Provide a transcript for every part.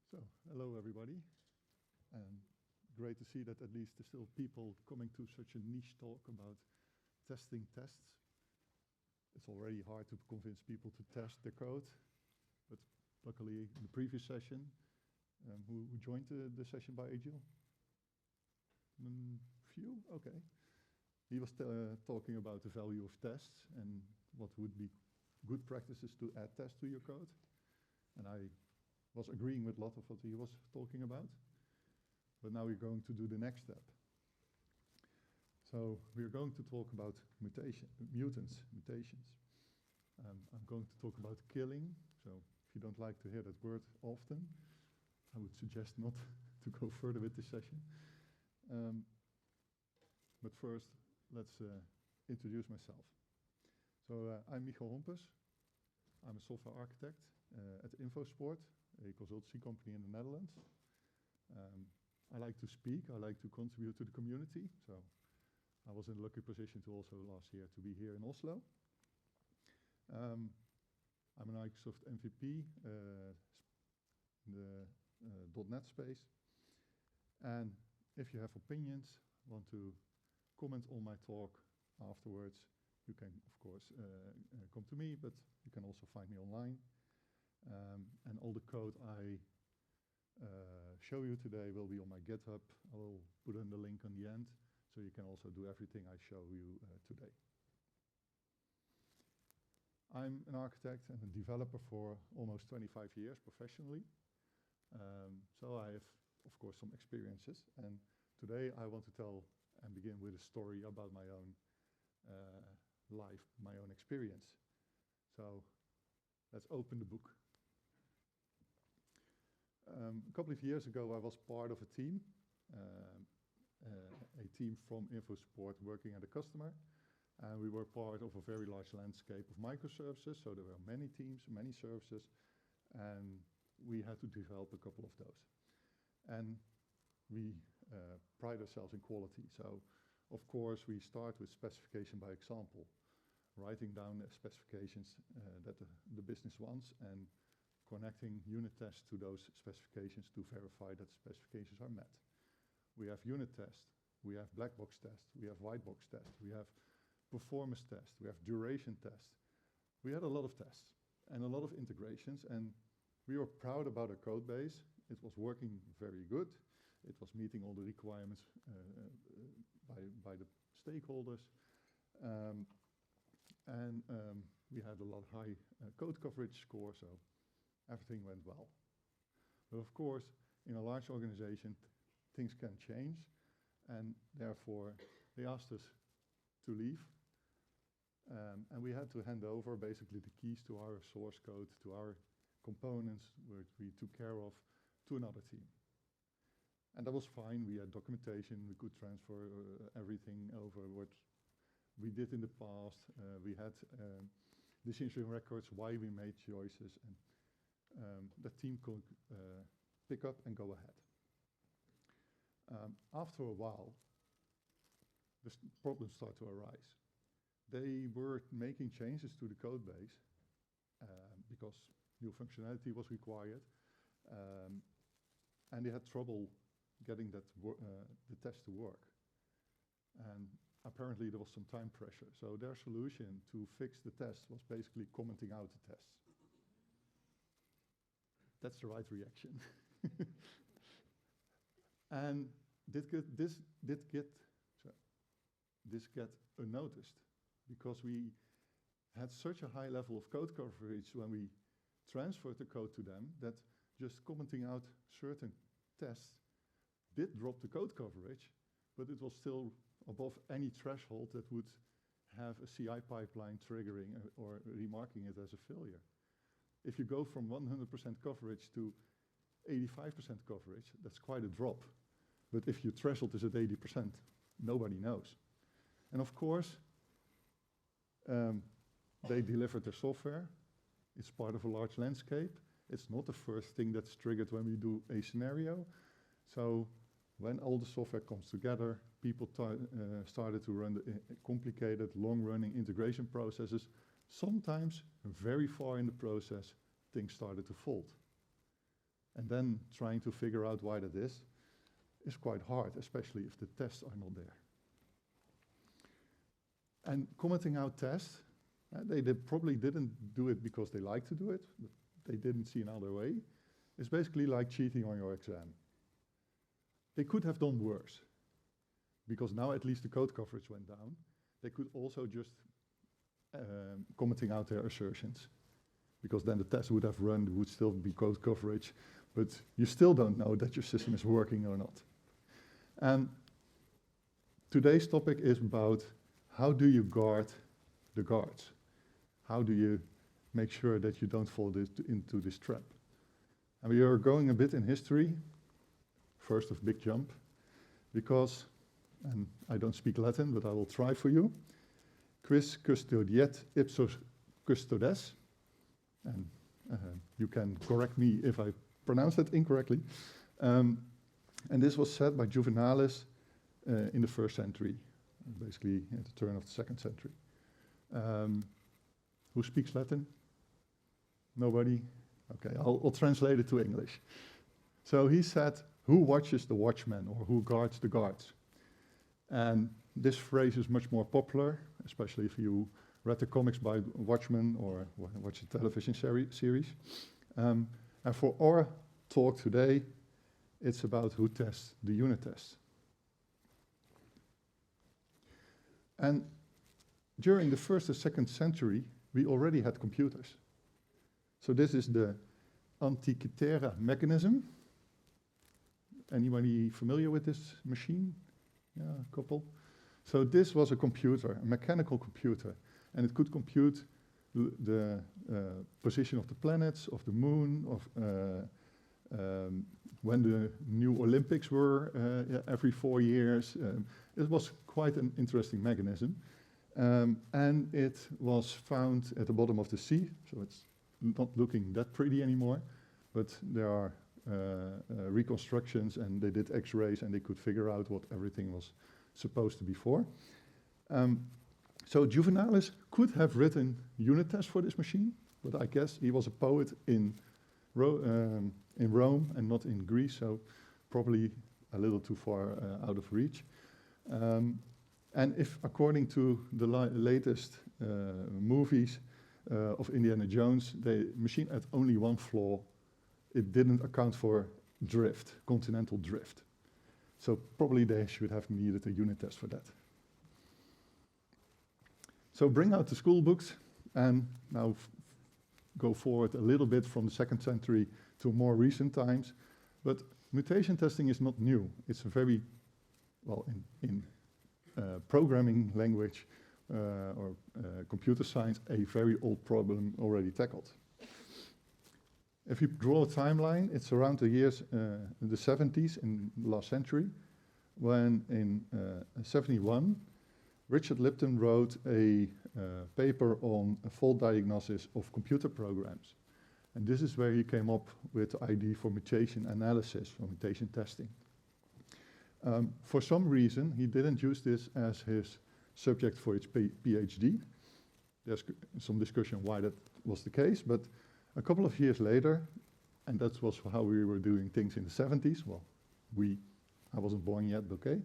So, hello everybody, and great to see that at least there's still people coming to such a niche talk about testing tests. It's already hard to convince people to test their code, but luckily in the previous session, who joined the session by Agile? Few? Okay. He was talking about the value of tests and what would be good practices to add tests to your code. And I was agreeing with a lot of what he was talking about. But now we're going to do the next step. So we're going to talk about mutations. I'm going to talk about killing. So if you don't like to hear that word often, I would suggest not to go further with this session. But first, let's introduce myself. So I'm Michaël Hompus. I'm a software architect at InfoSport, a consultancy company in the Netherlands. I like to speak, I like to contribute to the community. So I was in a lucky position to also last year to be here in Oslo. I'm a Microsoft MVP in the .NET space. And if you have opinions, want to comment on my talk afterwards, you can, of course, come to me, but you can also find me online. And all the code I show you today will be on my GitHub. I will put in the link on the end, so you can also do everything I show you today. I'm an architect and a developer for almost 25 years professionally. So I have, of course, some experiences. And today I want to tell and begin with a story about my own life, my own experience. So let's open the book. A couple of years ago, I was part of a team from InfoSport working at a customer. And we were part of a very large landscape of microservices. So there were many teams, many services, and we had to develop a couple of those. And we pride ourselves in quality. So, of course, we start with specification by example, writing down the specifications that the business wants and connecting unit tests to those specifications to verify that specifications are met. We have unit tests, we have black box tests, we have white box tests, we have performance tests, we have duration tests. We had a lot of tests and a lot of integrations, and we were proud about our code base. It was working very good. It was meeting all the requirements by the stakeholders. We had a lot of high code coverage score, so everything went well. But of course, in a large organization, things can change, and therefore they asked us to leave. And we had to hand over basically the keys to our source code, to our components, which we took care of, to another team. And that was fine. We had documentation. We could transfer everything over what we did in the past. We had decision records, why we made choices, and the team could pick up and go ahead. After a while, the problems start to arise. They were making changes to the code base because new functionality was required, and they had trouble getting that the test to work. And apparently there was some time pressure. So their solution to fix the test was basically commenting out the tests. That's the right reaction. And this get unnoticed because we had such a high level of code coverage when we transferred the code to them that just commenting out certain tests did drop the code coverage, but it was still above any threshold that would have a CI pipeline triggering or remarking it as a failure. If you go from 100% coverage to 85% coverage, that's quite a drop. But if your threshold is at 80%, nobody knows. And of course, they delivered their software. It's part of a large landscape. It's not the first thing that's triggered when we do a scenario. So when all the software comes together, people started to run the complicated, long-running integration processes. Sometimes, very far in the process, things started to fold. And then trying to figure out why that is quite hard, especially if the tests are not there. And commenting out tests, they probably didn't do it because they like to do it, but they didn't see another way. It's basically like cheating on your exam. They could have done worse, because now at least the code coverage went down. They could also just commenting out their assertions, because then the test would have run, there would still be code coverage, but you still don't know that your system is working or not. And today's topic is about how do you guard the guards? How do you make sure that you don't fall into this trap? And we are going a bit in history, first of big jump, because, and I don't speak Latin, but I will try for you, quis custodiet ipsos custodes, and you can correct me if I pronounce that incorrectly. And this was said by Juvenalis in the 1st century, basically at the turn of the 2nd century. Who speaks Latin? Nobody? Okay, I'll translate it to English. So he said, who watches the watchman, or who guards the guards? And this phrase is much more popular, especially if you read the comics by Watchmen or watch the television series. And for our talk today, it's about who tests the unit tests. And during the 1st and 2nd century, we already had computers. So this is the Antikythera mechanism. Anybody familiar with this machine? Yeah, a couple. So this was a computer, a mechanical computer, and it could compute the position of the planets, of the moon, of when the new Olympics were every 4 years. It was quite an interesting mechanism. And it was found at the bottom of the sea, so it's not looking that pretty anymore, but there are reconstructions, and they did X-rays, and they could figure out what everything was supposed to be for. So Juvenalis could have written unit tests for this machine, but I guess he was a poet in Rome and not in Greece, so probably a little too far out of reach. And if, according to the latest movies of Indiana Jones, the machine had only one flaw. It didn't account for drift, continental drift. So probably they should have needed a unit test for that. So bring out the school books and now go forward a little bit from the 2nd century to more recent times. But mutation testing is not new. It's a very, well, in programming language or computer science, a very old problem already tackled. If you draw a timeline, it's around the years in the 70s in the last century, when in 71, Richard Lipton wrote a paper on a fault diagnosis of computer programs. And this is where he came up with the idea for mutation analysis, or mutation testing. For some reason, he didn't use this as his subject for his PhD. There's some discussion why that was the case, but a couple of years later, and that was how we were doing things in the 70s, well, I wasn't born yet, okay,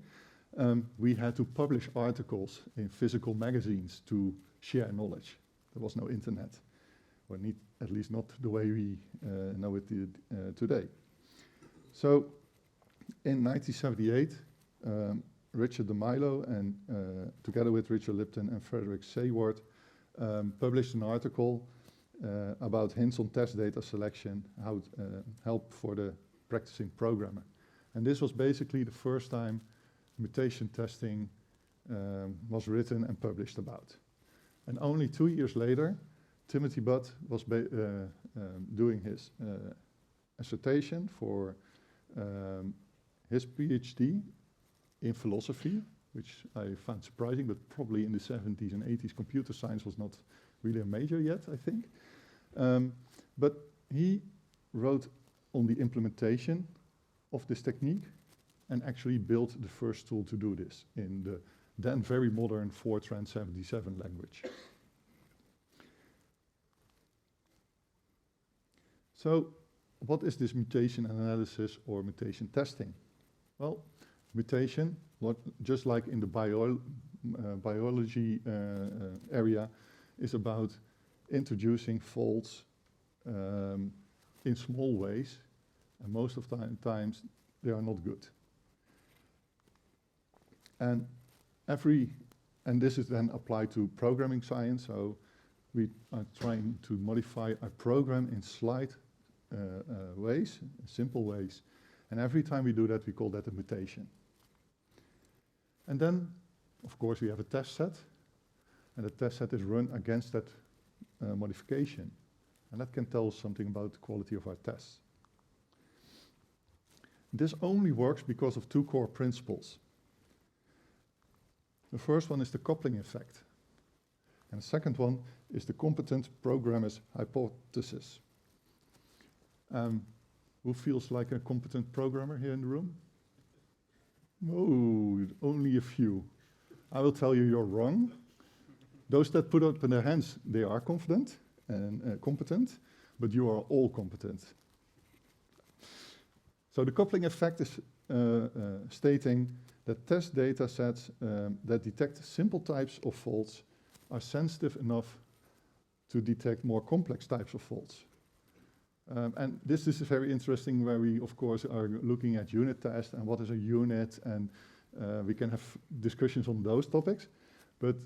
we had to publish articles in physical magazines to share knowledge. There was no internet, or at least not the way we know it today. So in 1978, Richard de Milo, and together with Richard Lipton and Frederick Seward, published an article about hints on test data selection, how help for the practicing programmer. And this was basically the first time mutation testing was written and published about. And only 2 years later, Timothy Budd was doing his dissertation for his PhD in philosophy, which I found surprising, but probably in the 70s and 80s, computer science was not really a major yet, I think. But he wrote on the implementation of this technique and actually built the first tool to do this in the then very modern Fortran 77 language. So what is this mutation analysis or mutation testing? Well, mutation, just like in the biology area, is about introducing faults in small ways, and most of the times they are not good. And this is then applied to programming science, so we are trying to modify a program in slight ways, simple ways. And every time we do that, we call that a mutation. And then, of course, we have a test set, and the test set is run against that modification. And that can tell us something about the quality of our tests. This only works because of two core principles. The first one is the coupling effect. And the second one is the competent programmer's hypothesis. Who feels like a competent programmer here in the room? Oh, only a few. I will tell you you're wrong. Those that put up their hands, they are confident and competent, but you are all competent. So the coupling effect is stating that test data sets that detect simple types of faults are sensitive enough to detect more complex types of faults. And this is very interesting, where we, of course, are looking at unit tests and what is a unit, and we can have discussions on those topics, but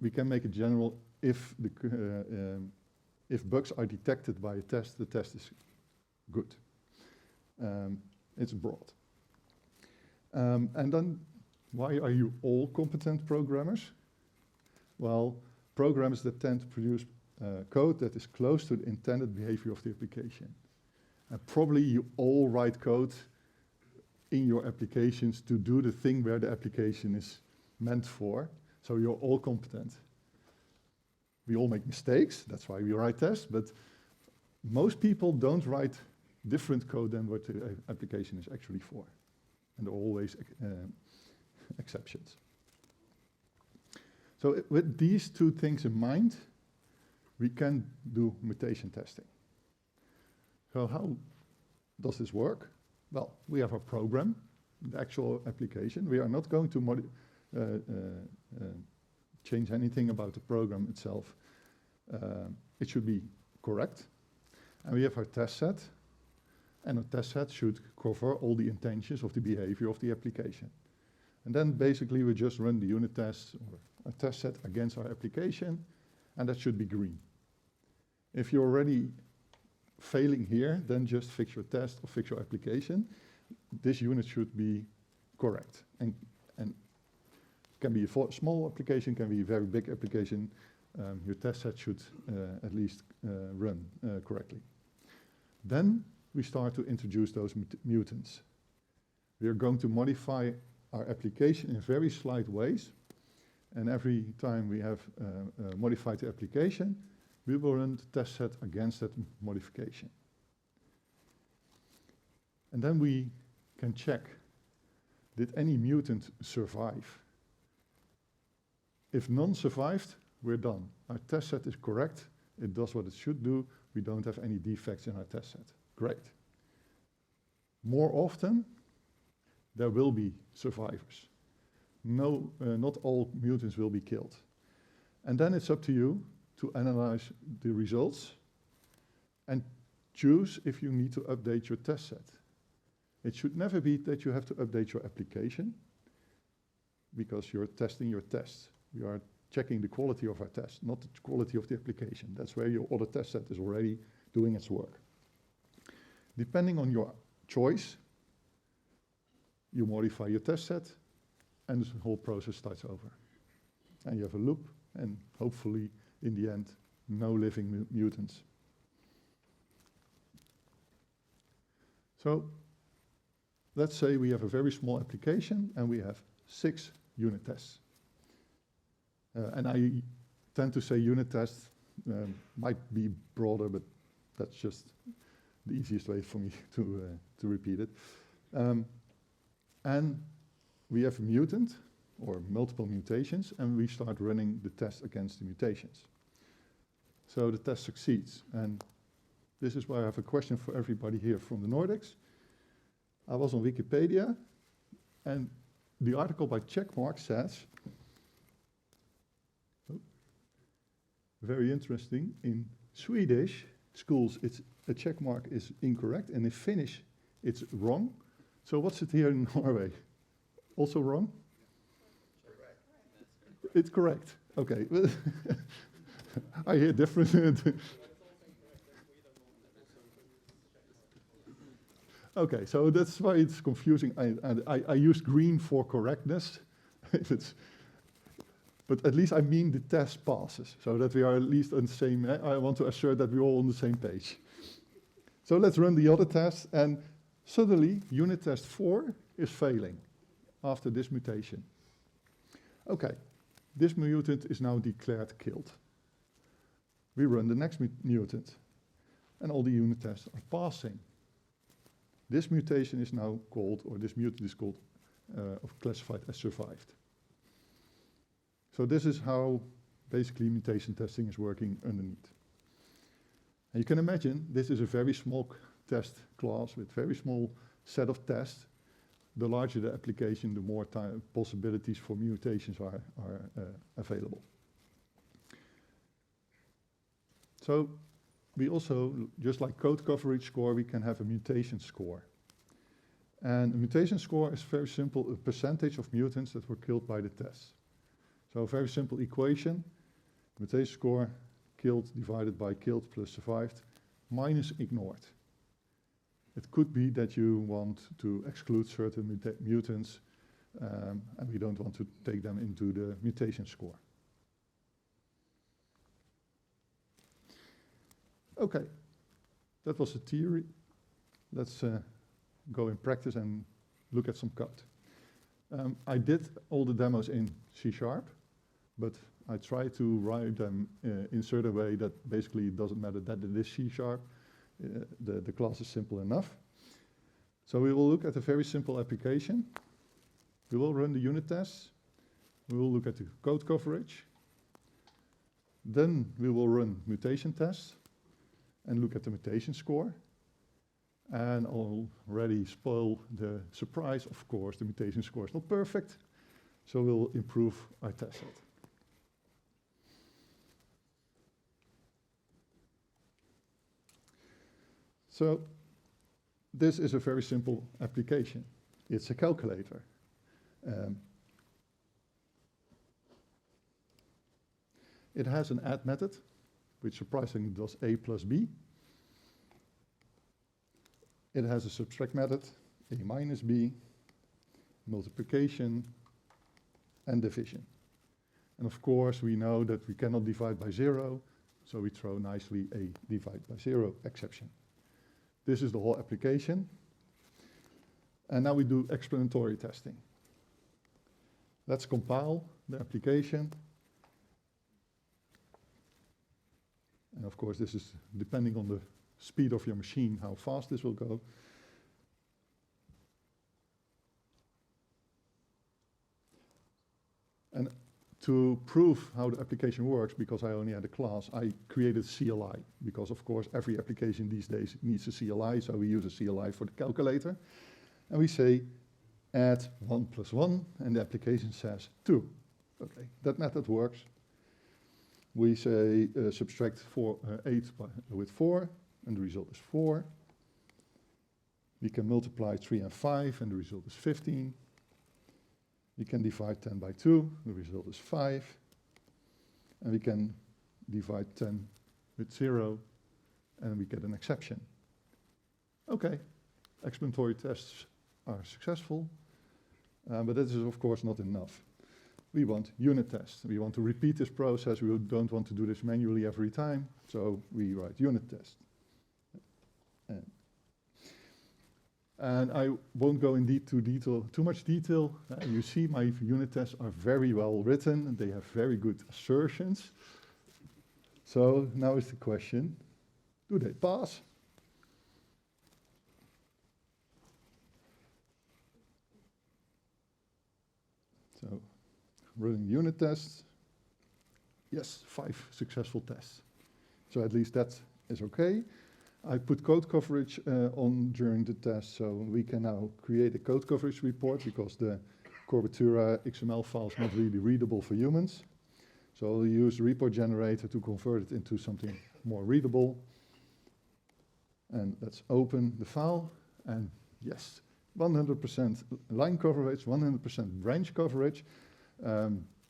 we can make it general. If bugs are detected by a test, the test is good. It's broad. And then, why are you all competent programmers? Well, programmers that tend to produce code that is close to the intended behavior of the application. And probably you all write code in your applications to do the thing where the application is meant for, so you're all competent. We all make mistakes, that's why we write tests, but most people don't write different code than what the application is actually for. And there are always exceptions. So with these two things in mind, we can do mutation testing. So how does this work? Well, we have a program, the actual application. We are not going to change anything about the program itself. It should be correct. And we have our test set. And a test set should cover all the intentions of the behavior of the application. And then basically we just run the unit tests or a test set against our application, and that should be green. If you're already failing here, then just fix your test or fix your application. This unit should be correct. And can be a small application, can be a very big application. Your test set should at least run correctly. Then we start to introduce those mutants. We are going to modify our application in very slight ways. And every time we have modified the application, we will run the test set against that modification. And then we can check, did any mutant survive? If none survived, we're done. Our test set is correct. It does what it should do. We don't have any defects in our test set. Great. More often, there will be survivors. No, not all mutants will be killed. And then it's up to you to analyze the results and choose if you need to update your test set. It should never be that you have to update your application, because you're testing your tests. We are checking the quality of our tests, not the quality of the application. That's where your other test set is already doing its work. Depending on your choice, you modify your test set, and the whole process starts over. And you have a loop, and hopefully, in the end, no living mutants. So, let's say we have a very small application, and we have 6 unit tests. And I tend to say unit tests might be broader, but that's just the easiest way for me to repeat it. And we have a mutant, or multiple mutations, and we start running the test against the mutations. So the test succeeds, and This is why I have a question for everybody here from the Nordics. I was on Wikipedia, and the article by Checkmark says, very interesting, in Swedish schools a checkmark is incorrect, and in Finnish it's wrong. So what's it here in Norway? Also wrong? Correct. It's correct. Okay. I hear different. Okay, so that's why it's confusing. I used green for correctness. But at least I mean the test passes, so that we are at least on the same. I want to assure that we're all on the same page. So let's run the other test, and suddenly unit test 4 is failing after this mutation. Okay, this mutant is now declared killed. We run the next mutant, and all the unit tests are passing. This mutation is now called, or this mutant is called, classified as survived. So this is how basically mutation testing is working underneath. And you can imagine this is a very small test class with very small set of tests. The larger the application, the more possibilities for mutations are available. So we also, just like code coverage score, we can have a mutation score. And a mutation score is very simple, a percentage of mutants that were killed by the test. So a very simple equation, mutation score, killed divided by killed plus survived, minus ignored. It could be that you want to exclude certain mutants, and we don't want to take them into the mutation score. Okay, that was the theory. Let's go in practice and look at some code. I did all the demos in C#, but I try to write them in such a way that basically it doesn't matter that it is C#. The class is simple enough. So we will look at a very simple application. We will run the unit tests. We will look at the code coverage. Then we will run mutation tests and look at the mutation score. And I'll already spoil the surprise, of course, the mutation score is not perfect, so we'll improve our test set. So this is a very simple application. It's a calculator. It has an add method, which surprisingly does A plus B. It has a subtract method, A minus B, multiplication, and division. And of course, we know that we cannot divide by 0, so we throw nicely a divide by 0 exception. This is the whole application. And now we do explanatory testing. Let's compile the application. And of course, this is depending on the speed of your machine, how fast this will go. And to prove how the application works, because I only had a class, I created CLI, because of course every application these days needs a CLI, so we use a CLI for the calculator. And we say add 1 plus 1, and the application says 2. Okay, that method works. We say subtract 8 with 4, and the result is 4. We can multiply 3 and 5, and the result is 15. We can divide 10 by 2, the result is 5. And we can divide 10 with 0, and we get an exception. Okay, explanatory tests are successful, but that is of course not enough. We want unit tests. We want to repeat this process. We don't want to do this manually every time, so we write unit test. And I won't go in too much detail. You see my unit tests are very well written, and they have very good assertions. So now is the question, do they pass? So running unit tests, yes, 5 successful tests. So at least that is okay. I put code coverage on during the test, so we can now create a code coverage report because the Corbatura XML file is not really readable for humans. So I'll use the report generator to convert it into something more readable. And let's open the file, and yes, 100% line coverage, 100% branch coverage.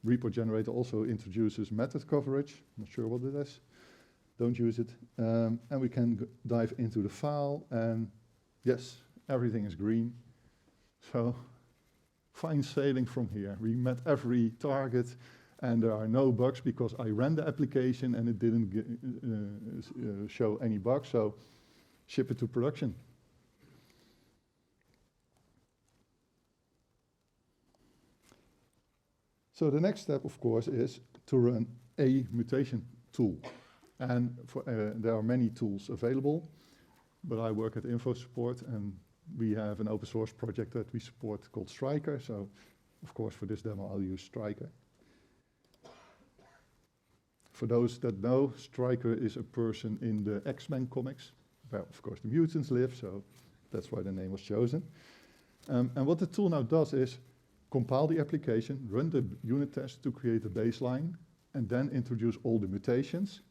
Report generator also introduces method coverage. Not sure what it is. Don't use it. And we can dive into the file, and yes, everything is green. So fine sailing from here. We met every target, and there are no bugs because I ran the application and it didn't show any bugs. So ship it to production. So the next step, of course, is to run a mutation tool. And there are many tools available, but I work at InfoSupport, and we have an open source project that we support called Striker. So, of course, for this demo, I'll use Striker. For those that know, Striker is a person in the X-Men comics. Well, of course, the mutants live, so that's why the name was chosen. And what the tool now does is compile the application, run the unit test to create a baseline, and then introduce all the mutations,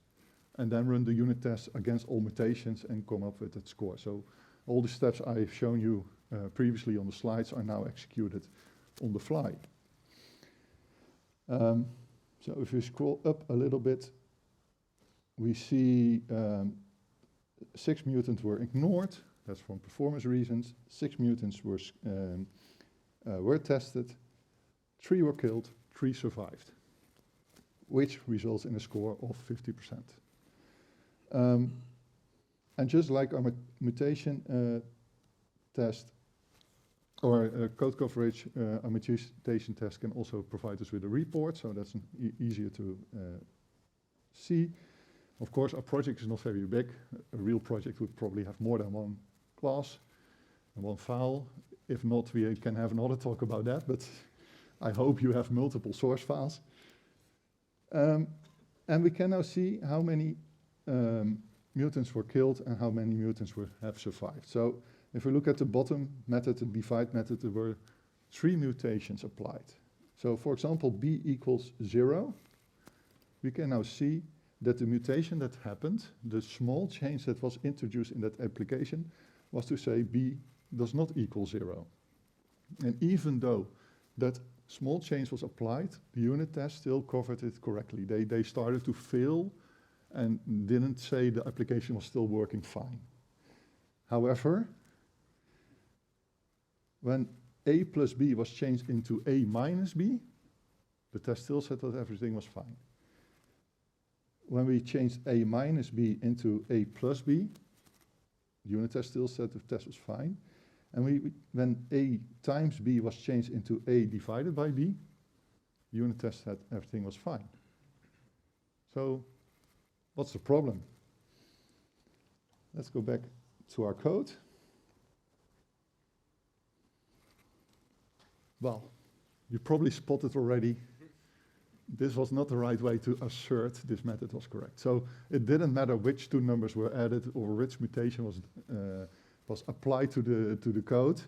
and then run the unit test against all mutations and come up with that score. So all the steps I've shown you previously on the slides are now executed on the fly. So if you scroll up a little bit, we see 6 mutants were ignored. That's from performance reasons. 6 mutants were tested. 3 were killed, 3 survived, which results in a score of 50%. And just like our mutation test or code coverage, a mutation test can also provide us with a report, so that's easier to see. Of course, our project is not very big. A real project would probably have more than one class and one file. If not, we can have another talk about that, but I hope you have multiple source files. And we can now see how many mutants were killed and how many mutants have survived. So if we look at the bottom method, the divide method, there were 3 mutations applied. So for example, b equals 0, we can now see that the mutation that happened, the small change that was introduced in that application, was to say b does not equal 0. And even though that small change was applied, the unit test still covered it correctly. They started to fail and didn't say the application was still working fine. However, when a plus b was changed into a minus b, the test still said that everything was fine. When we changed a minus b into a plus b, the unit test still said the test was fine. And when a times b was changed into a divided by b, the unit test said everything was fine. So what's the problem? Let's go back to our code. Well, you probably spotted already, this was not the right way to assert this method was correct. So it didn't matter which 2 numbers were added or which mutation was applied to the code.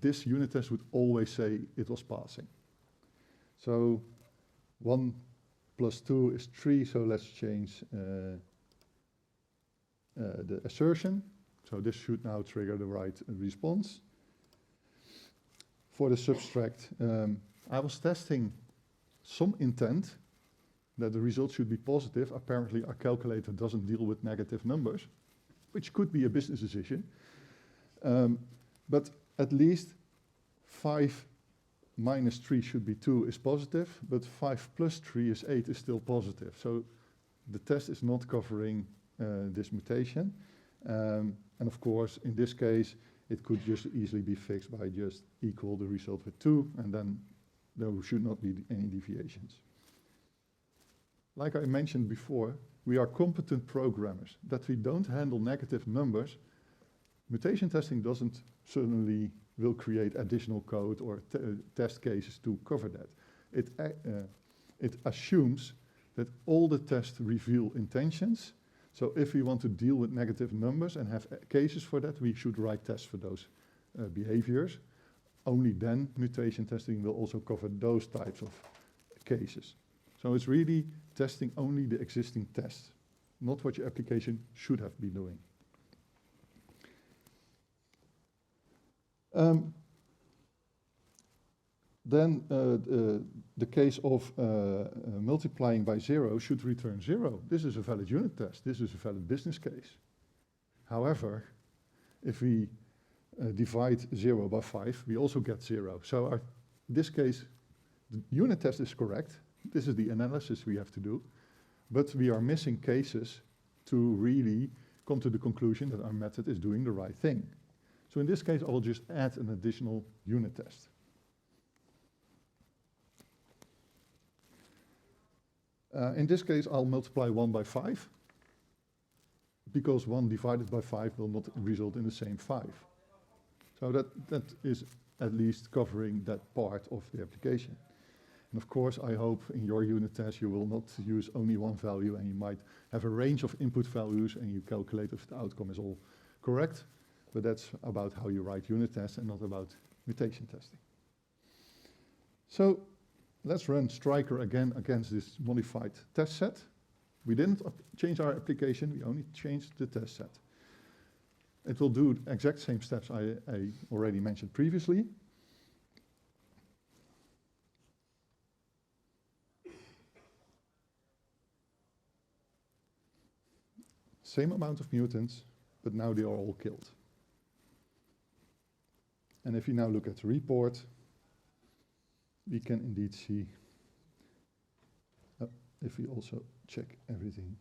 This unit test would always say it was passing. So 1 plus 2 is 3, so let's change the assertion. So this should now trigger the right response. For the subtract, I was testing some intent that the result should be positive. Apparently our calculator doesn't deal with negative numbers, which could be a business decision. But at least 5 minus 3 should be 2 is positive, but 5 plus 3 is 8 is still positive. So the test is not covering this mutation. And of course, in this case, it could just easily be fixed by just equal the result with 2, and then there should not be any deviations. Like I mentioned before, we are competent programmers. That we don't handle negative numbers, mutation testing doesn't certainly will create additional code or test cases to cover that. It assumes that all the tests reveal intentions, So if we want to deal with negative numbers and have cases for that, we should write tests for those behaviors. Only then mutation testing will also cover those types of cases. So it's really testing only the existing tests, not what your application should have been doing. Then the case of multiplying by 0 should return 0. This is a valid unit test. This is a valid business case. However, if we divide 0 by 5, we also get 0. So this case, the unit test is correct. This is the analysis we have to do. But we are missing cases to really come to the conclusion that our method is doing the right thing. So in this case, I will just add an additional unit test. In this case, I'll multiply 1 by 5, because 1 divided by 5 will not result in the same 5. So that is at least covering that part of the application. And of course, I hope in your unit test you will not use only one value, and you might have a range of input values and you calculate if the outcome is all correct. But that's about how you write unit tests and not about mutation testing. So let's run Striker again against this modified test set. We didn't change our application, we only changed the test set. It will do the exact same steps I already mentioned previously. Same amount of mutants, but now they are all killed. And if you now look at the report, we can indeed see, if we also check everything,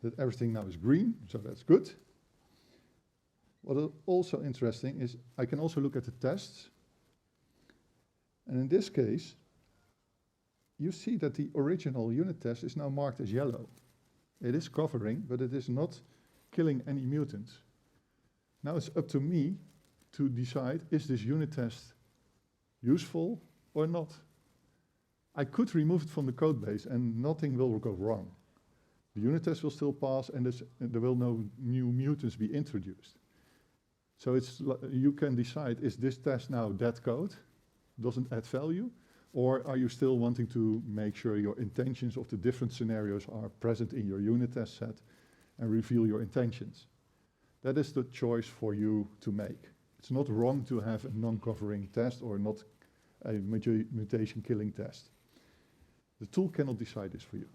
that everything now is green, so that's good. What is also interesting is I can also look at the tests. And in this case, you see that the original unit test is now marked as yellow. It is covering, but it is not killing any mutants. Now it's up to me to decide, is this unit test useful or not? I could remove it from the code base and nothing will go wrong. The unit test will still pass and there will no new mutants be introduced. So you can decide, is this test now dead code, doesn't add value, or are you still wanting to make sure your intentions of the different scenarios are present in your unit test set and reveal your intentions? That is the choice for you to make. It's not wrong to have a non-covering test or not a mutation killing test. The tool cannot decide this for you.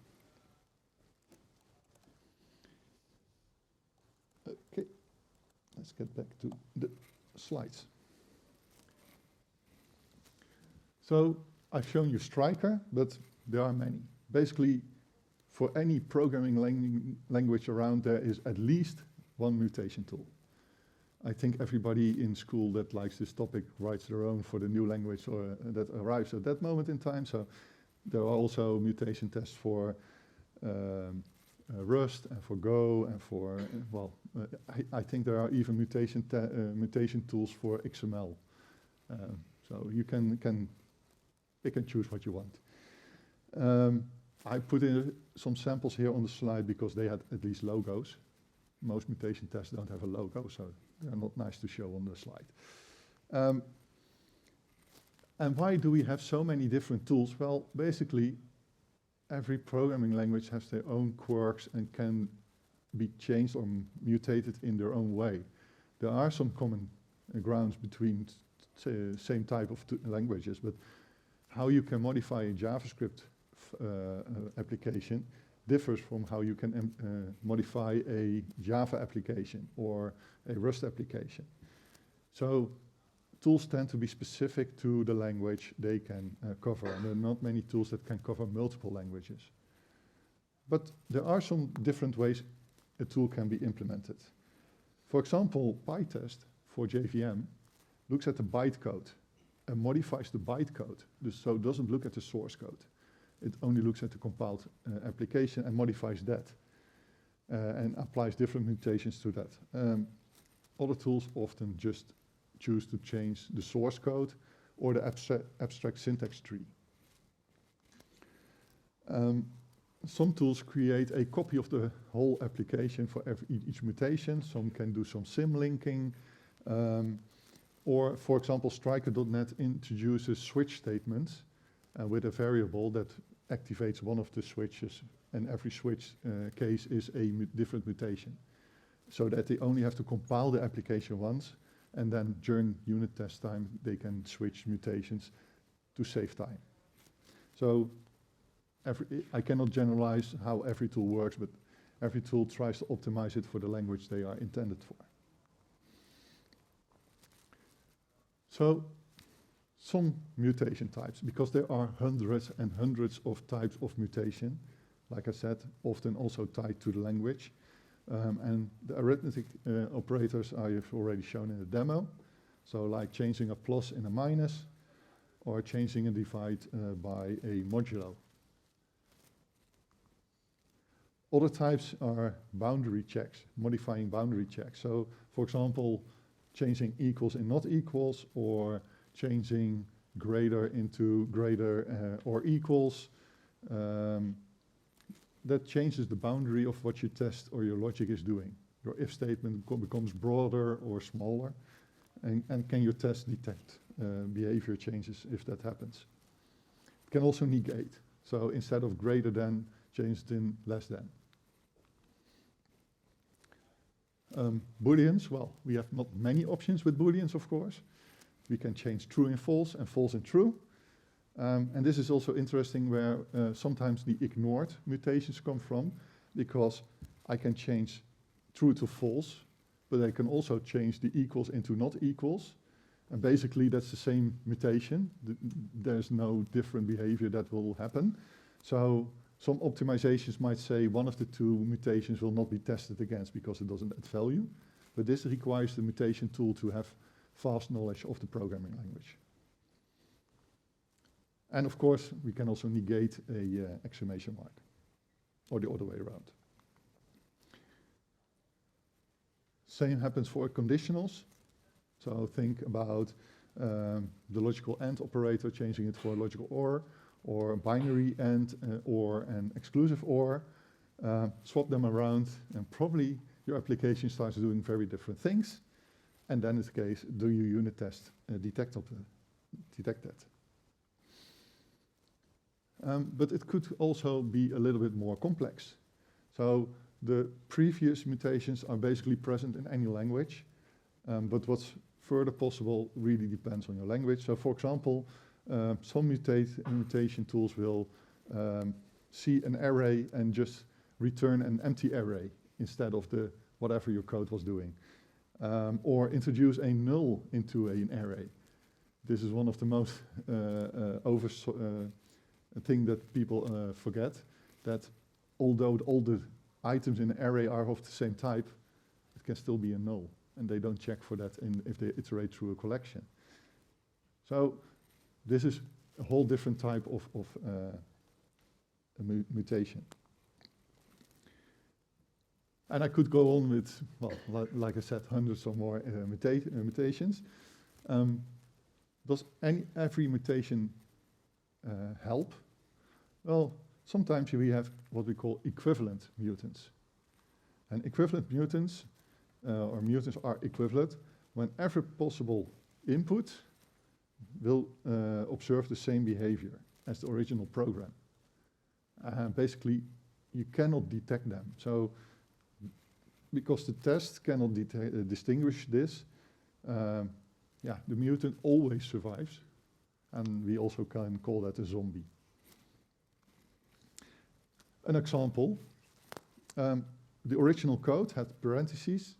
Okay, let's get back to the slides. So I've shown you Striker, but there are many. Basically, for any programming language around, there is at least one mutation tool. I think everybody in school that likes this topic writes their own for the new language or that arrives at that moment in time. So there are also mutation tests for Rust and for Go and for, I think there are even mutation tools for XML. So you can pick and choose what you want. I put in some samples here on the slide because they had at least logos. Most mutation tests don't have a logo, so they're not nice to show on the slide. And why do we have so many different tools? Well, basically, every programming language has their own quirks and can be changed or mutated in their own way. There are some common grounds between same type of languages, but how you can modify a JavaScript application differs from how you can modify a Java application or a Rust application. So tools tend to be specific to the language they can cover, and there are not many tools that can cover multiple languages. But there are some different ways a tool can be implemented. For example, PyTest for JVM looks at the bytecode and modifies the bytecode, so it doesn't look at the source code. It only looks at the compiled application and modifies that and applies different mutations to that. Other tools often just choose to change the source code or the abstract syntax tree. some tools create a copy of the whole application for each mutation. Some can do some sim linking. Or, for example, Striker.net introduces switch statements with a variable that activates one of the switches, and every switch case is a different mutation. So that they only have to compile the application once, and then during unit test time, they can switch mutations to save time. So I cannot generalize how every tool works, but every tool tries to optimize it for the language they are intended for. So, some mutation types, because there are hundreds and hundreds of types of mutation, like I said, often also tied to the language. And the arithmetic operators I have already shown in the demo. So like changing a plus in a minus, or changing a divide by a modulo. Other types are boundary checks, modifying boundary checks. So, for example, changing equals in not equals, or changing greater into greater or equals. That changes the boundary of what your test or your logic is doing. Your if statement becomes broader or smaller, and can your test detect behavior changes if that happens? It can also negate. So instead of greater than, change it in less than. Booleans, well, we have not many options with Booleans, of course. We can change true in false and false in true. And this is also interesting where sometimes the ignored mutations come from, because I can change true to false, but I can also change the equals into not equals. And basically that's the same mutation. There's no different behavior that will happen. So some optimizations might say one of the two mutations will not be tested against because it doesn't add value. But this requires the mutation tool to have vast knowledge of the programming language. And of course, we can also negate a exclamation mark, or the other way around. Same happens for conditionals. So think about the logical AND operator, changing it for a logical or a binary AND, or an exclusive OR. Swap them around, and probably your application starts doing very different things. And then it's the case, do you unit test detect that? But it could also be a little bit more complex. So the previous mutations are basically present in any language, but what's further possible really depends on your language. So for example, some mutation tools will see an array and just return an empty array instead of the whatever your code was doing. Or introduce a null into an array. This is one of the most thing that people forget, that although all the items in the array are of the same type, it can still be a null, and they don't check for that if they iterate through a collection. So this is a whole different type of a mutation. And I could go on with, well, like I said, hundreds or more mutations. Does every mutation help? Well, sometimes we have what we call equivalent mutants. And equivalent mutants, or mutants are equivalent when every possible input will observe the same behavior as the original program. Basically, you cannot detect them. So, because the test cannot distinguish this, the mutant always survives. And we also can call that a zombie. An example, the original code had parentheses.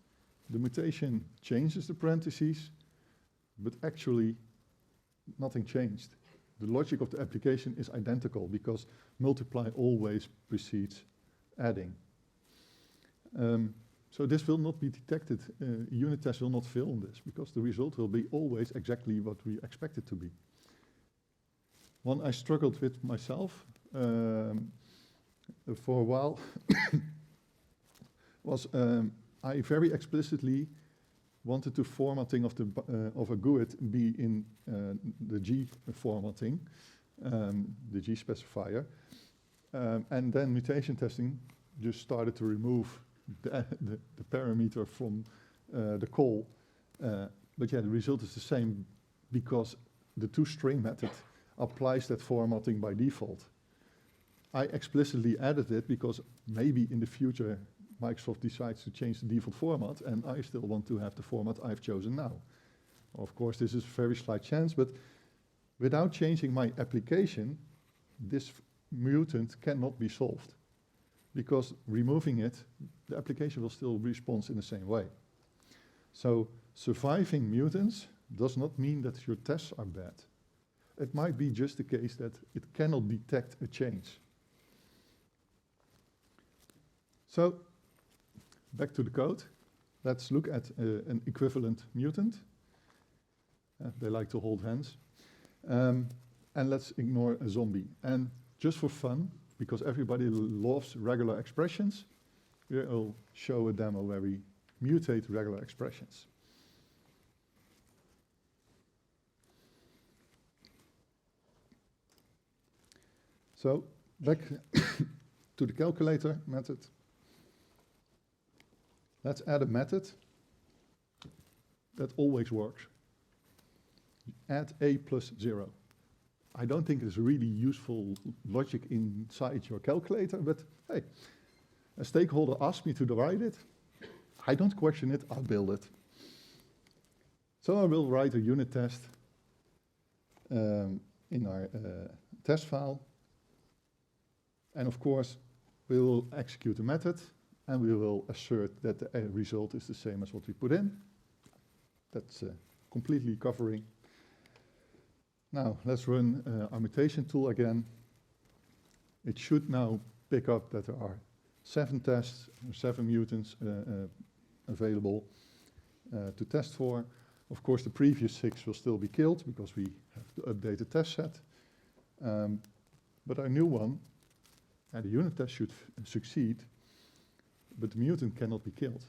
The mutation changes the parentheses, but actually nothing changed. The logic of the application is identical because multiply always precedes adding. So this will not be detected. Unit test will not fail on this because the result will be always exactly what we expect it to be. One I struggled with myself for a while was I very explicitly wanted the formatting of a GUID be in the G formatting, the G specifier, And then mutation testing just started to remove the parameter from the call. But yeah, the result is the same because the toString method applies that formatting by default. I explicitly added it because maybe in the future Microsoft decides to change the default format and I still want to have the format I've chosen now. Of course, this is a very slight chance, but without changing my application, this mutant cannot be solved. Because removing it, the application will still respond in the same way. So surviving mutants does not mean that your tests are bad. It might be just the case that it cannot detect a change. So back to the code. Let's look at an equivalent mutant. They like to hold hands. And let's ignore a zombie. And just for fun, because everybody loves regular expressions, we'll show a demo where we mutate regular expressions. So back to the calculator method. Let's add a method that always works. Add a plus 0. I don't think it's really useful logic inside your calculator, but hey, a stakeholder asked me to write it. I don't question it, I'll build it. So I will write a unit test in our test file. And of course, we will execute the method and we will assert that the result is the same as what we put in. That's completely covering. Now, let's run our mutation tool again. It should now pick up that there are 7 tests, 7 mutants available to test for. Of course, the previous 6 will still be killed because we have to update the test set. But our new one, and the unit test should succeed, but the mutant cannot be killed.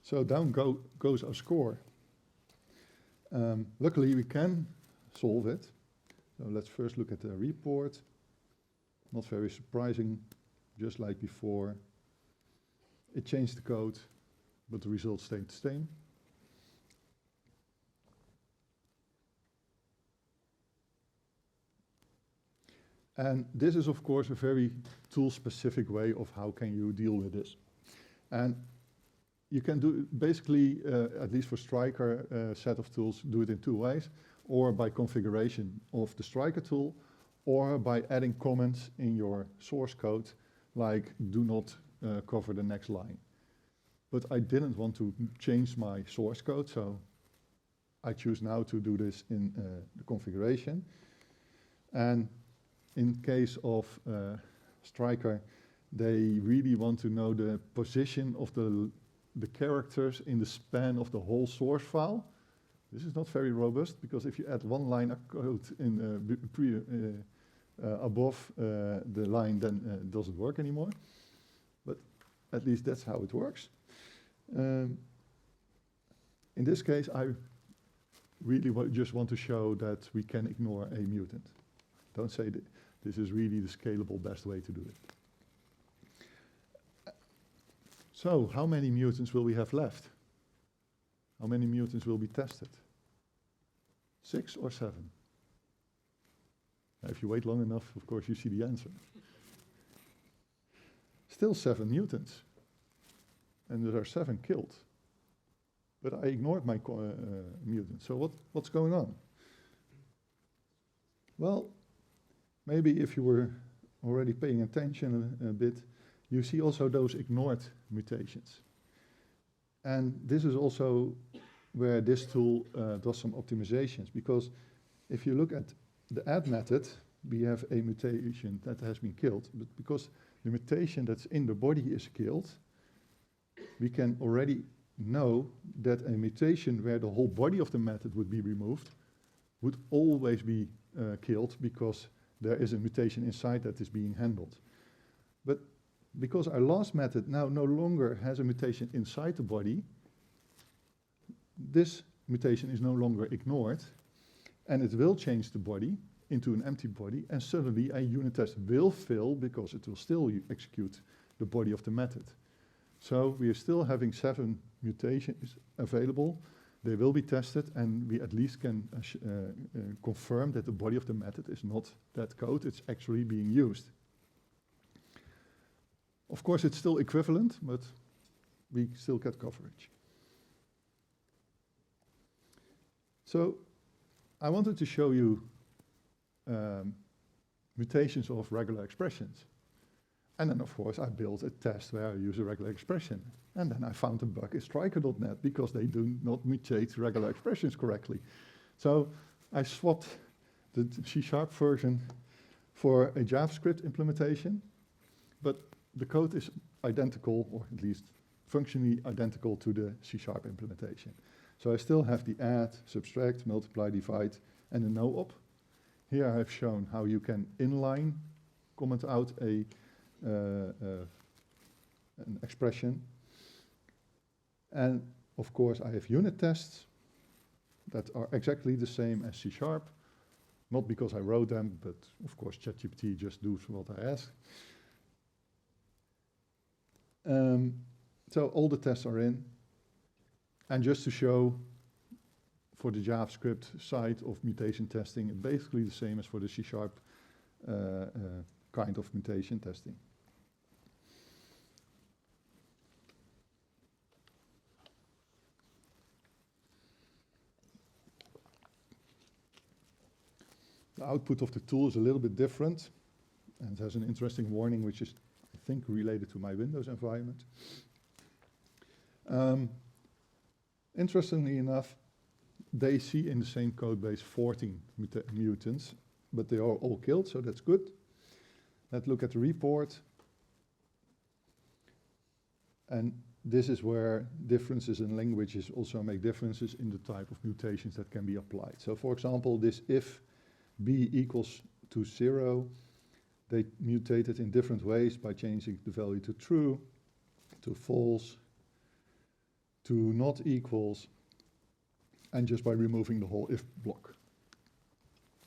So down goes our score. Luckily, we can solve it. So let's first look at the report. Not very surprising, just like before. It changed the code, but the result stayed the same. And this is, of course, a very tool-specific way of how can you deal with this. And you can do basically, at least for Striker set of tools, do it in 2 ways, or by configuration of the Striker tool, or by adding comments in your source code, like do not cover the next line. But I didn't want to change my source code, so I choose now to do this in the configuration. And in case of Striker, they really want to know the position of the characters in the span of the whole source file. This is not very robust, because if you add 1 line of code in above the line, then it doesn't work anymore. But at least that's how it works. In this case, I really just want to show that we can ignore a mutant. Don't say that this is really the scalable best way to do it. So, how many mutants will we have left? How many mutants will be tested? 6 or 7? Now, if you wait long enough, of course, you see the answer. Still 7 mutants. And there are 7 killed. But I ignored my mutant. So what's going on? Well, maybe if you were already paying attention a bit, you see also those ignored mutations. And this is also where this tool does some optimizations, because if you look at the add method, we have a mutation that has been killed, but because the mutation that's in the body is killed, we can already know that a mutation where the whole body of the method would be removed would always be killed, because there is a mutation inside that is being handled. But because our last method now no longer has a mutation inside the body, this mutation is no longer ignored, and it will change the body into an empty body, and suddenly a unit test will fail because it will still execute the body of the method. So we are still having 7 mutations available. They will be tested, and we at least can confirm that the body of the method is not that code, it's actually being used. Of course, it's still equivalent, but we still get coverage. So I wanted to show you mutations of regular expressions. And then, of course, I built a test where I use a regular expression. And then I found a bug in Striker.net because they do not mutate regular expressions correctly. So I swapped the C# version for a JavaScript implementation, but the code is identical, or at least functionally identical to the C# implementation. So I still have the add, subtract, multiply, divide, and the no-op. Here I have shown how you can inline comment out an expression. And of course I have unit tests that are exactly the same as C#, not because I wrote them, but of course ChatGPT just does what I ask. So all the tests are in. And just to show, for the JavaScript side of mutation testing, it's basically the same as for the C# kind of mutation testing. The output of the tool is a little bit different, and it has an interesting warning, which is, I think, related to my Windows environment. Interestingly enough, they see in the same code base 14 mutants, but they are all killed, so that's good. Let's look at the report. And this is where differences in languages also make differences in the type of mutations that can be applied. So for example, this if b equals to 0, they mutated in different ways by changing the value to true, to false, to not equals, and just by removing the whole if block.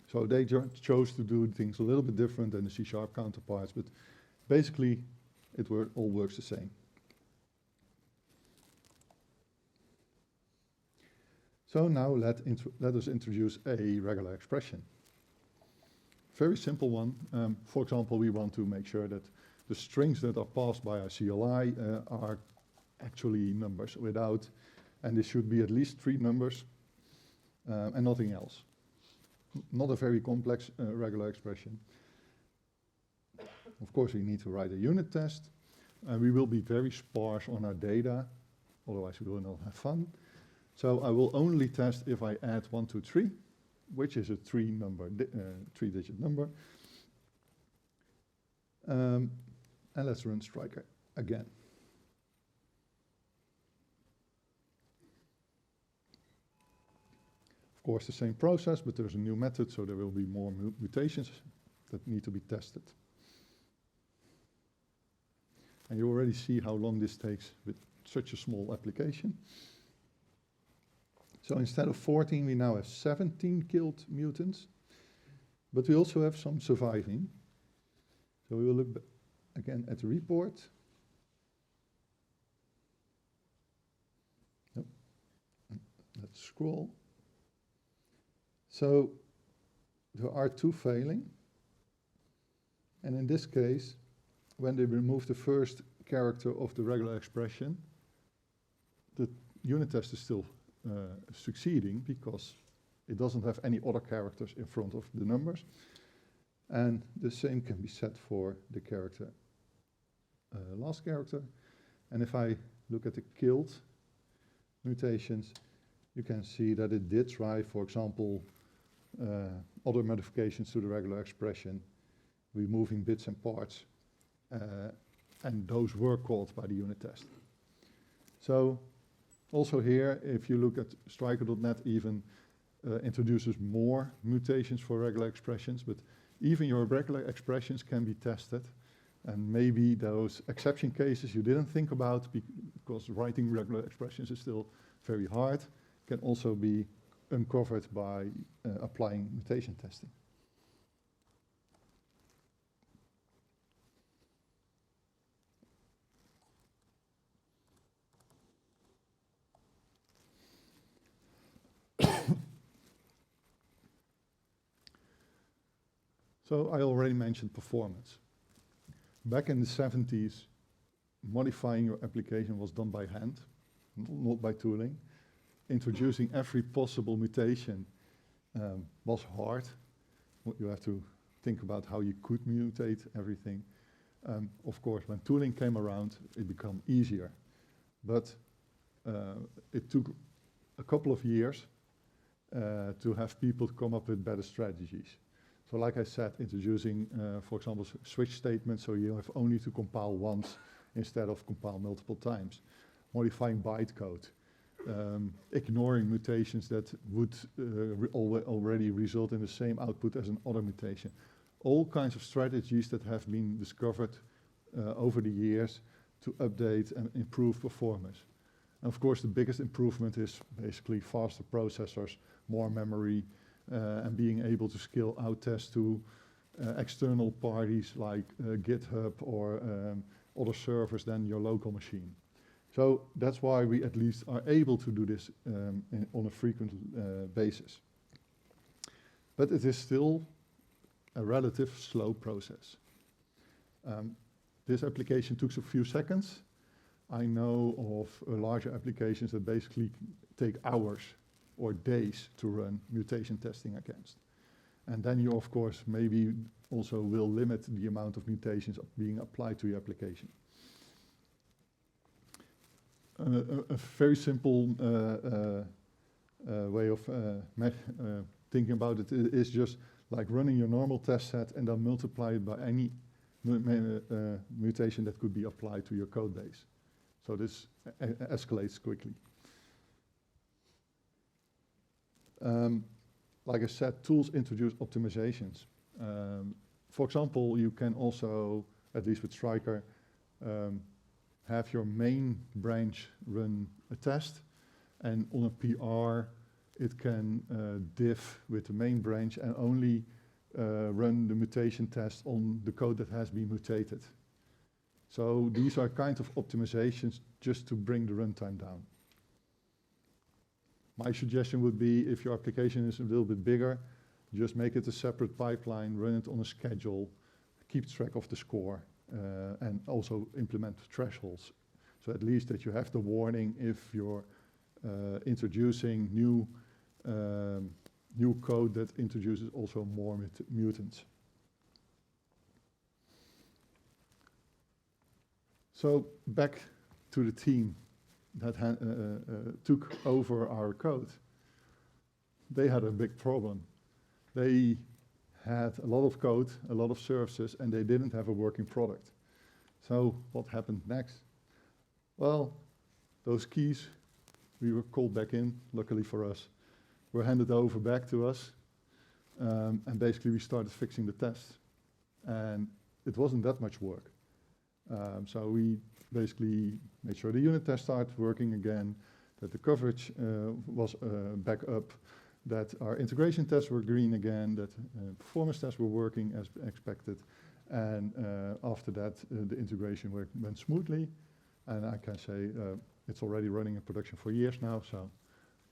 So they chose to do things a little bit different than the C# counterparts, but basically it all works the same. So now let us introduce a regular expression. Very simple one. For example, we want to make sure that the strings that are passed by our CLI are actually numbers without, and this should be at least 3 numbers and nothing else. Not a very complex regular expression. Of course, we need to write a unit test, and we will be very sparse on our data, otherwise we will not have fun. So I will only test if I add 1, 2, 3, which is a 3-digit number. And let's run Striker again. Of course, the same process, but there's a new method, so there will be more mutations that need to be tested. And you already see how long this takes with such a small application. So instead of 14, we now have 17 killed mutants, but we also have some surviving. So we will look again at the report. Yep. Let's scroll. So there are 2 failing, and in this case, when they remove the first character of the regular expression, the unit test is still succeeding because it doesn't have any other characters in front of the numbers. And the same can be said for the character, last character. And if I look at the killed mutations, you can see that it did try, for example, other modifications to the regular expression, removing bits and parts, and those were caught by the unit test. So also here, if you look at Striker.net, even introduces more mutations for regular expressions, but even your regular expressions can be tested, and maybe those exception cases you didn't think about because writing regular expressions is still very hard, can also be uncovered by applying mutation testing. So I already mentioned performance. Back in the 70s, modifying your application was done by hand, not by tooling. Introducing every possible mutation was hard. You have to think about how you could mutate everything. Of course, when tooling came around, it became easier. But it took a couple of years to have people come up with better strategies. So like I said, introducing, for example, switch statements, so you have only to compile once instead of compile multiple times. Modifying bytecode. Ignoring mutations that would already result in the same output as another mutation. All kinds of strategies that have been discovered over the years to update and improve performance. And of course, the biggest improvement is basically faster processors, more memory, and being able to scale out tests to external parties like GitHub or other servers than your local machine. So that's why we at least are able to do this on a frequent basis. But it is still a relative slow process. This application took a few seconds. I know of larger applications that basically take hours or days to run mutation testing against. And then you, of course, maybe also will limit the amount of mutations being applied to your application. A very simple way of thinking about it is just like running your normal test set and then multiply it by any mutation that could be applied to your code base. So this escalates quickly. Like I said, tools introduce optimizations. For example, you can also, at least with Striker, have your main branch run a test, and on a PR, it can diff with the main branch and only run the mutation test on the code that has been mutated. So these are kind of optimizations just to bring the runtime down. My suggestion would be, if your application is a little bit bigger, just make it a separate pipeline, run it on a schedule, keep track of the score, and also implement thresholds. So at least that you have the warning if you're introducing new code that introduces also more mutants. So back to the team that took over our code. They had a big problem. They had a lot of code, a lot of services, and they didn't have a working product. So what happened next? Well, those keys, we were called back in, luckily for us, were handed over back to us, and basically we started fixing the tests. And it wasn't that much work. So we basically made sure the unit test started working again, that the coverage was back up, that our integration tests were green again, that performance tests were working as expected, and after that the integration went smoothly, and I can say it's already running in production for years now, so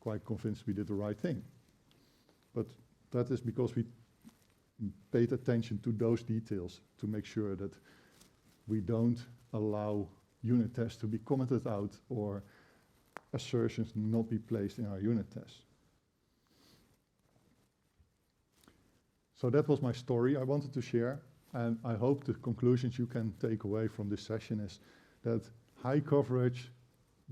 quite convinced we did the right thing. But that is because we paid attention to those details to make sure that we don't allow unit tests to be commented out or assertions not be placed in our unit tests. So that was my story I wanted to share, and I hope the conclusions you can take away from this session is that high coverage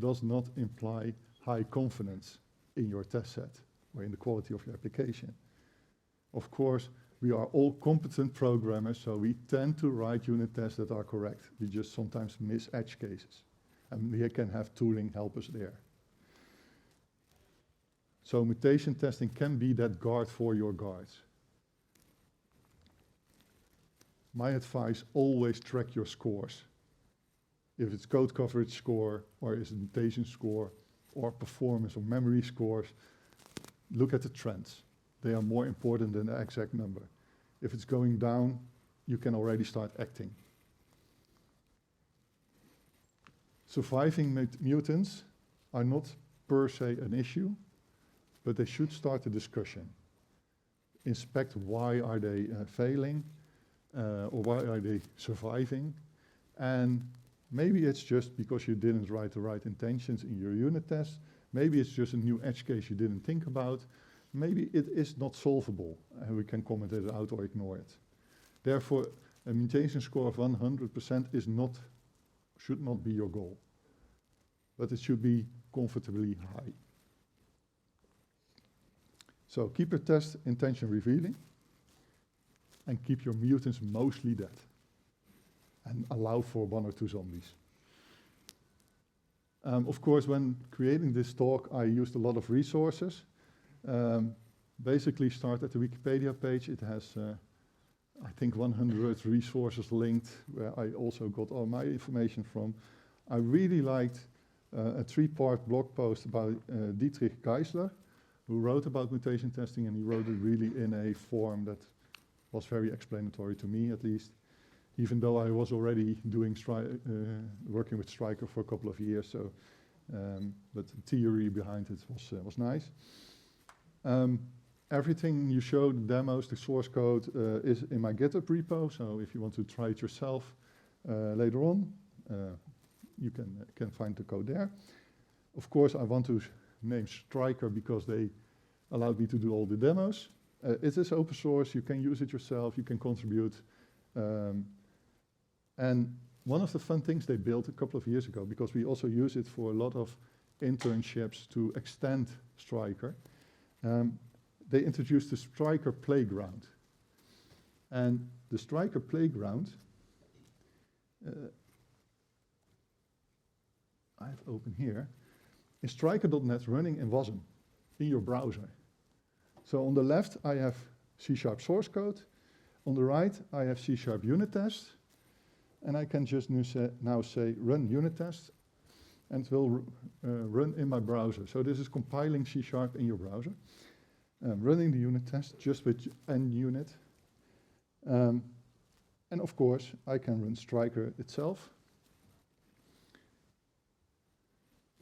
does not imply high confidence in your test set or in the quality of your application. Of course, we are all competent programmers, so we tend to write unit tests that are correct. We just sometimes miss edge cases, and we can have tooling help us there. So mutation testing can be that guard for your guards. My advice, always track your scores. If it's code coverage score, or is it mutation score, or performance or memory scores, look at the trends. They are more important than the exact number. If it's going down, you can already start acting. Surviving mutants are not per se an issue, but they should start a discussion. Inspect why are they failing, or why are they surviving, and maybe it's just because you didn't write the right intentions in your unit test. Maybe it's just a new edge case you didn't think about. Maybe it is not solvable, and we can comment it out or ignore it. Therefore, a mutation score of 100% should not be your goal, but it should be comfortably high. So keep your test intention revealing, and keep your mutants mostly dead, and allow for 1 or 2 zombies. Of course, when creating this talk, I used a lot of resources. Basically, start at the Wikipedia page. It has, I think, 100 resources linked, where I also got all my information from. I really liked a 3-part blog post about Dietrich Geisler, who wrote about mutation testing, and he wrote it really in a form that was very explanatory to me, at least, even though I was already doing working with Stryker for a couple of years. So, but the theory behind it was nice. Everything you showed, the demos, the source code, is in my GitHub repo. So if you want to try it yourself later on, you can find the code there. Of course, I want to name Stryker because they allowed me to do all the demos. It is open source. You can use it yourself. You can contribute. And one of the fun things they built a couple of years ago, because we also use it for a lot of internships to extend Stryker, they introduced the Stryker Playground. And the Stryker Playground, I have open here, is Stryker.net running in WASM in your browser. So on the left, I have C# source code. On the right, I have C# unit test. And I can just now say run unit test, and it will run in my browser. So this is compiling C# in your browser, running the unit test just with NUnit. And of course, I can run Stryker itself.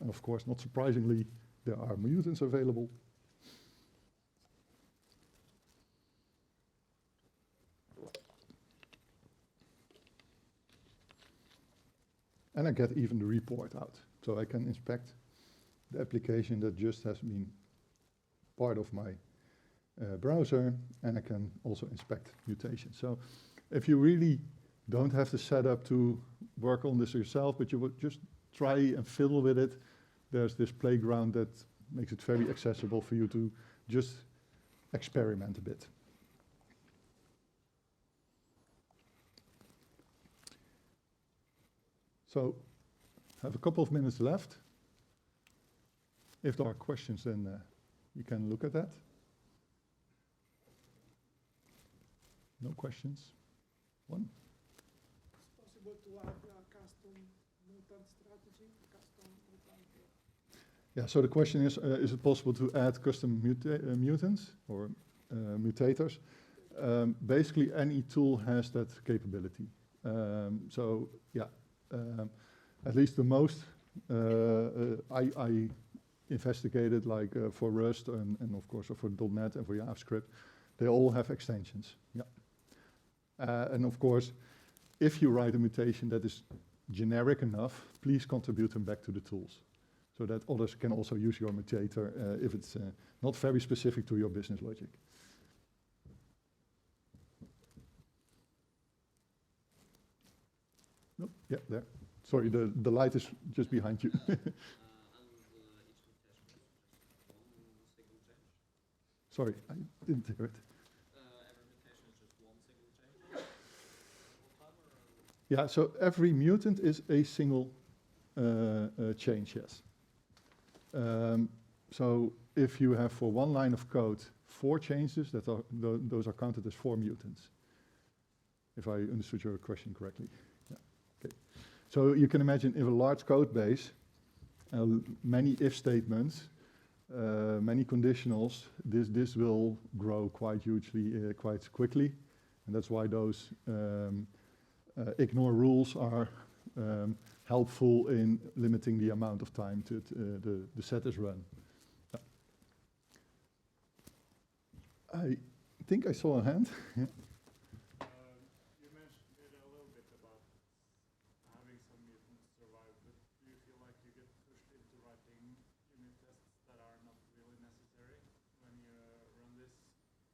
And of course, not surprisingly, there are mutants available. And I get even the report out. So I can inspect the application that just has been part of my browser, and I can also inspect mutations. So if you really don't have the setup to work on this yourself, but you would just try and fiddle with it, there's this playground that makes it very accessible for you to just experiment a bit. So I have a couple of minutes left. If there are questions, then you can look at that. No questions? One? It's possible to have a custom mutant strategy, custom mutant. Yeah, so the question is it possible to add custom mutants or mutators? Basically, any tool has that capability. So, yeah. At least the most I investigated, like for Rust and of course for .NET and for JavaScript, they all have extensions. Yeah, and of course, if you write a mutation that is generic enough, please contribute them back to the tools, so that others can also use your mutator if it's not very specific to your business logic. Nope. Yeah, there. Sorry, the light is just behind you. Sorry, I didn't hear it. Every mutation is just one single change? Yeah, so every mutant is a single change, yes. So if you have for one line of code 4 changes, those are counted as 4 mutants, if I understood your question correctly. So you can imagine if a large code base many if statements, many conditionals, this will grow quite hugely, quite quickly. And that's why those ignore rules are helpful in limiting the amount of time that the set is run. I think I saw a hand. You mentioned it a little bit about having some mutants survive, but do you feel like you get pushed into writing unit tests that are not really necessary when you run this?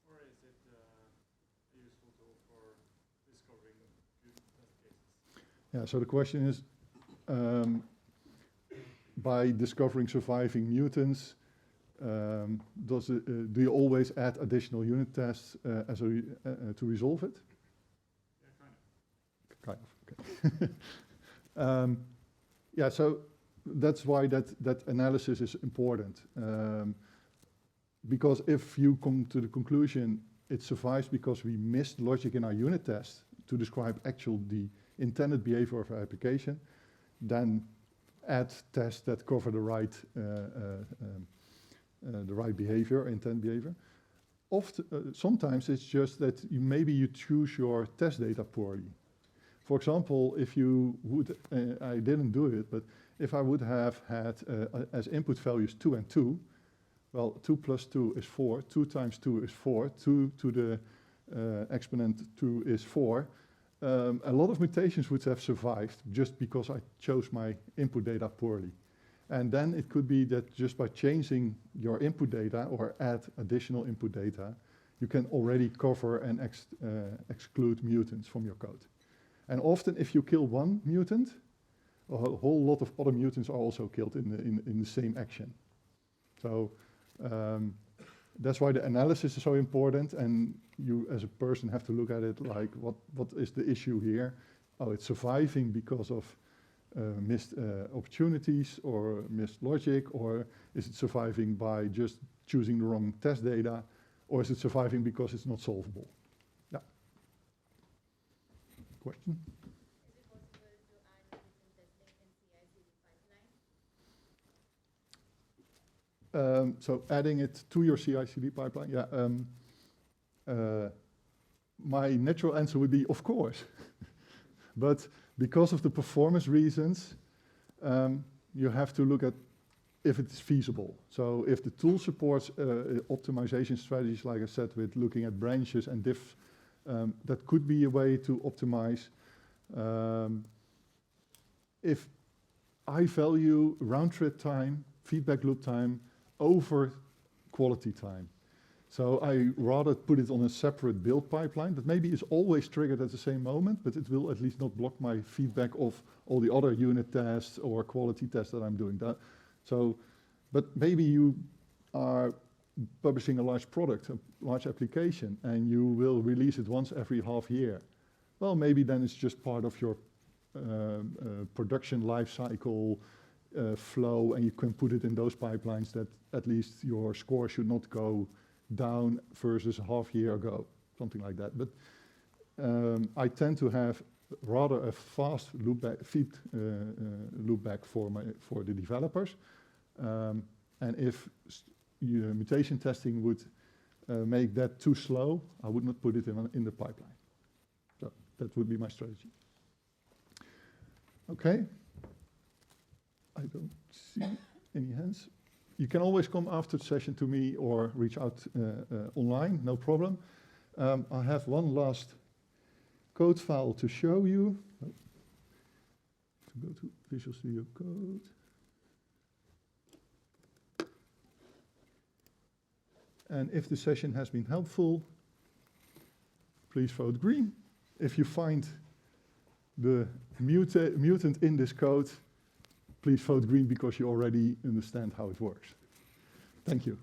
Or is it a useful tool for discovering good test cases? Yeah, so the question is, by discovering surviving mutants, do you always add additional unit tests to resolve it? Yeah, kind of. Kind of, okay. Yeah, so that's why that analysis is important. Because if you come to the conclusion it survives because we missed logic in our unit test to describe the intended behavior of our application, then add tests that cover the right behavior, intent behavior. Sometimes it's just that maybe you choose your test data poorly. For example, if you would, I didn't do it, but if I would have had as input values 2 and 2, well, 2 plus 2 is 4, 2 times 2 is 4, 2 to the exponent 2 is 4. A lot of mutations would have survived just because I chose my input data poorly. And then it could be that just by changing your input data or add additional input data, you can already cover and exclude mutants from your code. And often if you kill one mutant, a whole lot of other mutants are also killed in the same action. So that's why the analysis is so important, and you as a person have to look at it like, what is the issue here? Oh, it's surviving because of missed opportunities or missed logic, or is it surviving by just choosing the wrong test data, or is it surviving because it's not solvable? Yeah. Question? Is it possible to add mutation testing in CI/CD pipeline? So adding it to your CI/CD pipeline, yeah. My natural answer would be, of course. But because of the performance reasons, you have to look at if it's feasible. So if the tool supports optimization strategies, like I said, with looking at branches and diffs, that could be a way to optimize. If I value round trip time, feedback loop time, over quality time. So I rather put it on a separate build pipeline that maybe is always triggered at the same moment, but it will at least not block my feedback of all the other unit tests or quality tests that I'm doing. But maybe you are publishing a large product, a large application, and you will release it once every half year. Well, maybe then it's just part of your production life cycle flow, and you can put it in those pipelines that at least your score should not go down versus a half year ago, something like that. But I tend to have rather a fast loopback for the developers. And if mutation testing would make that too slow, I would not put it in the pipeline. So that would be my strategy. Okay. I don't see any hands. You can always come after the session to me or reach out online, no problem. I have one last code file to show you. To go to Visual Studio Code. And if the session has been helpful, please vote green. If you find the mutant in this code, please vote green because you already understand how it works. Thank you.